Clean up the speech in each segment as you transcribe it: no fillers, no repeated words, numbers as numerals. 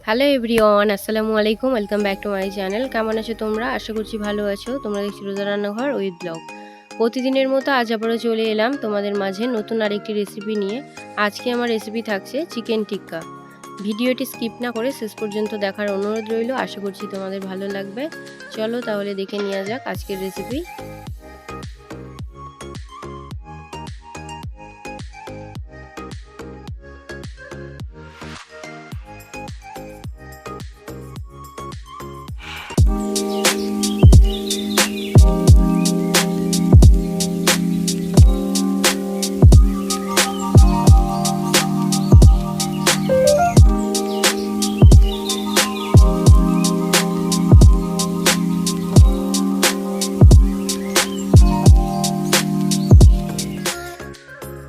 Hello everyone, আসসালামু আলাইকুম। Welcome back to my channel. কেমন আছো তোমরা? আশা করছি ভালো আছো। তোমরা দেখছি রোজা রান্নাঘর উইথ ব্লগ। প্রতিদিনের মতো আজ আবারও চলে এলাম তোমাদের মাঝে নতুন আরেকটি রেসিপি নিয়ে। আজকে আমার রেসিপি থাকছে চিকেন টিক্কা। ভিডিওটি স্কিপ না করে শেষ পর্যন্ত দেখার অনুরোধ রইল। আশা করছি তোমাদের ভালো লাগবে। চলো তাহলে দেখে নেওয়া যাক আজকের রেসিপি।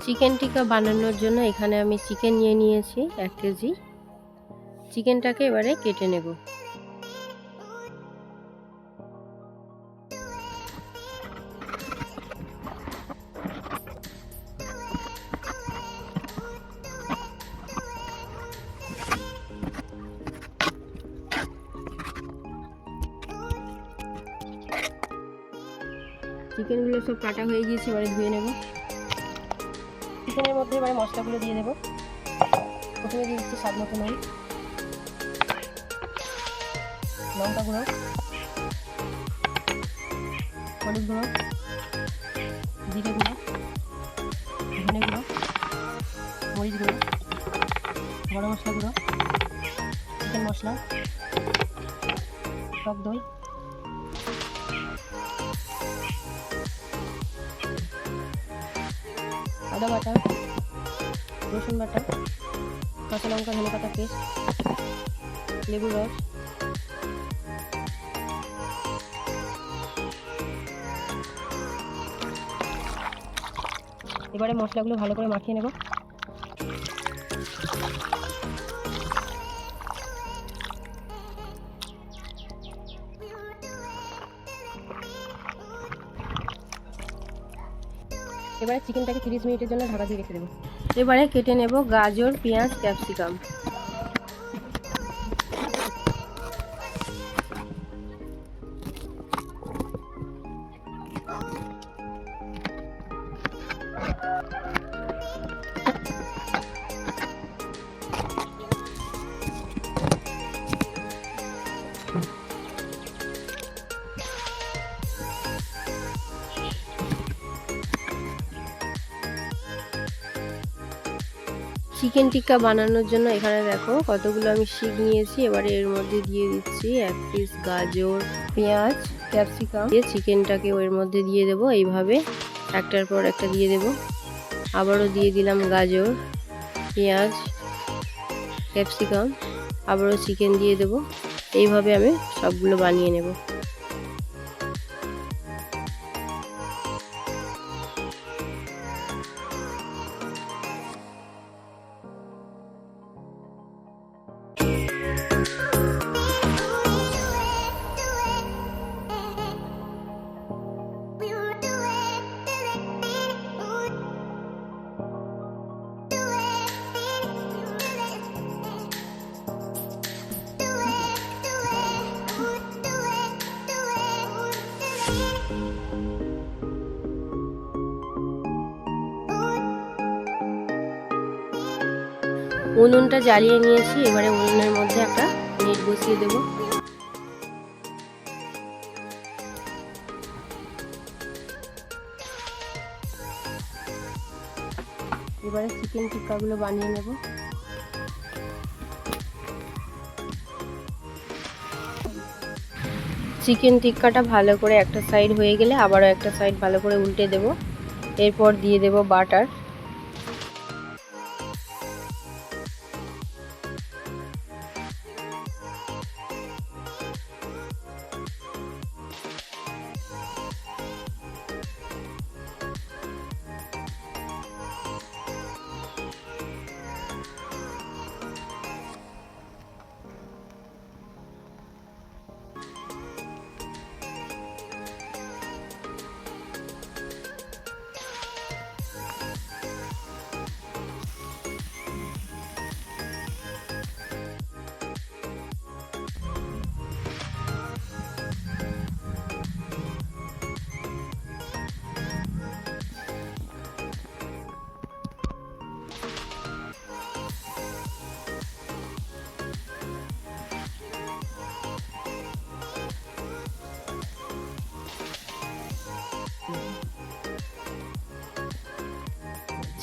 চিকেন টিক্কা বানানোর জন্য এখানে আমি চিকেন নিয়ে নিয়েছি 1 কেজি। চিকেনটাকে এবারে কেটে নেব। চিকেনগুলো সব কাটা হয়ে গিয়েছে, এবারে ধুয়ে নেব। চিকেনের মধ্যে এবারে মশলাগুলো দিয়ে দেবো। প্রথমে দিয়ে দিচ্ছি স্বাদ মতো নুন, লঙ্কা গুঁড়ো, হলুদ গুঁড়ো, জিরে গুঁড়ো, ধনে গুঁড়ো, মরিচ গুঁড়ো, গরম মশলা গুঁড়ো, চিকেন মশলা, টক দই, আদা বাটা, রসুন বাটা, কাঁচা লঙ্কা ধনে পাতা পেস্ট, লেবুর রস, এবারে মশলাগুলো ভালো করে মাখিয়ে নেব। এবারে চিকেনটাকে 30 মিনিটের জন্য ঢাকা দিয়ে রেখে দেবো। এবারে কেটে নেব গাজর, পেঁয়াজ, ক্যাপসিকাম। চিকেন টিক্কা বানানোর জন্য এখানে দেখো কতগুলো আমি শিক নিয়েছি। এবারে এর মধ্যে দিয়ে দিচ্ছি 1 পিস গাজর, পেঁয়াজ, ক্যাপসিকাম দিয়ে চিকেনটাকে এর মধ্যে দিয়ে দেবো। এইভাবে একটার পর একটা দিয়ে দেবো। আবারও দিয়ে দিলাম গাজর, পেঁয়াজ, ক্যাপসিকাম, আবারও চিকেন দিয়ে দেবো। এইভাবে আমি সবগুলো বানিয়ে নেব। উনুনটা জ্বালিয়ে নিয়েছি। এবারে উনুনের মধ্যে একটা নেট বসিয়ে দেব। এবারে চিকেন টিক্কাগুলো বানিয়ে নেব। চিকেন টিক্কাটা ভালো করে একটা সাইড হয়ে গেলে আবারও একটা সাইড ভালো করে উল্টে দেব। এরপর দিয়ে দেব বাটার।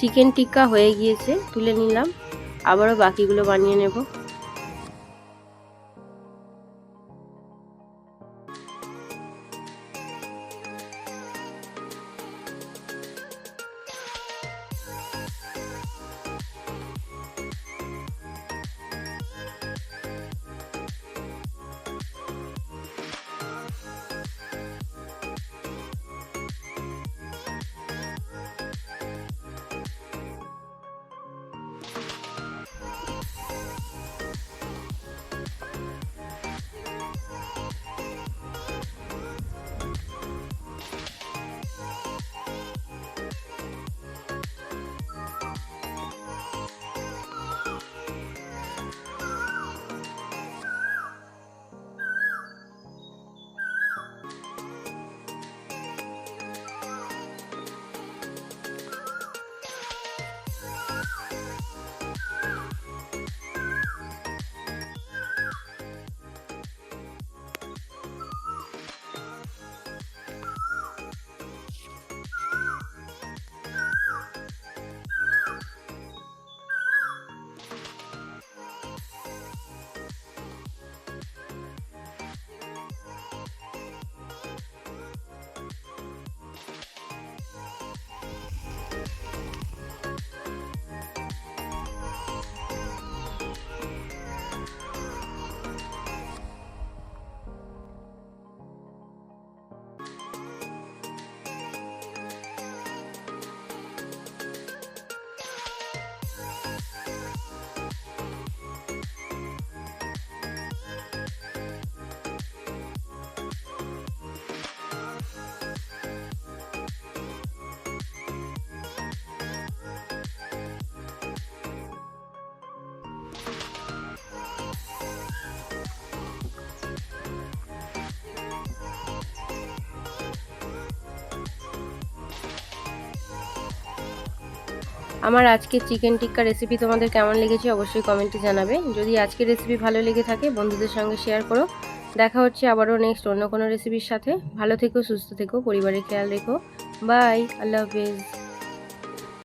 চিকেন টিক্কা হয়ে গিয়েছে, তুলে নিলাম। আবারও বাকিগুলো বানিয়ে নেব। আমার আজকের চিকেন টিক্কা রেসিপি তোমাদের কেমন লেগেছে অবশ্যই কমেন্টে জানাবে। যদি আজকের রেসিপি ভালো লেগে থাকে বন্ধুদের সঙ্গে শেয়ার করো। দেখা হচ্ছে আবারও নেক্সট অন্য কোনো রেসিপির সাথে। ভালো থেকো, সুস্থ থেকো, পরিবারের খেয়াল রেখো। বাই, আল্লাহ হাফেজ।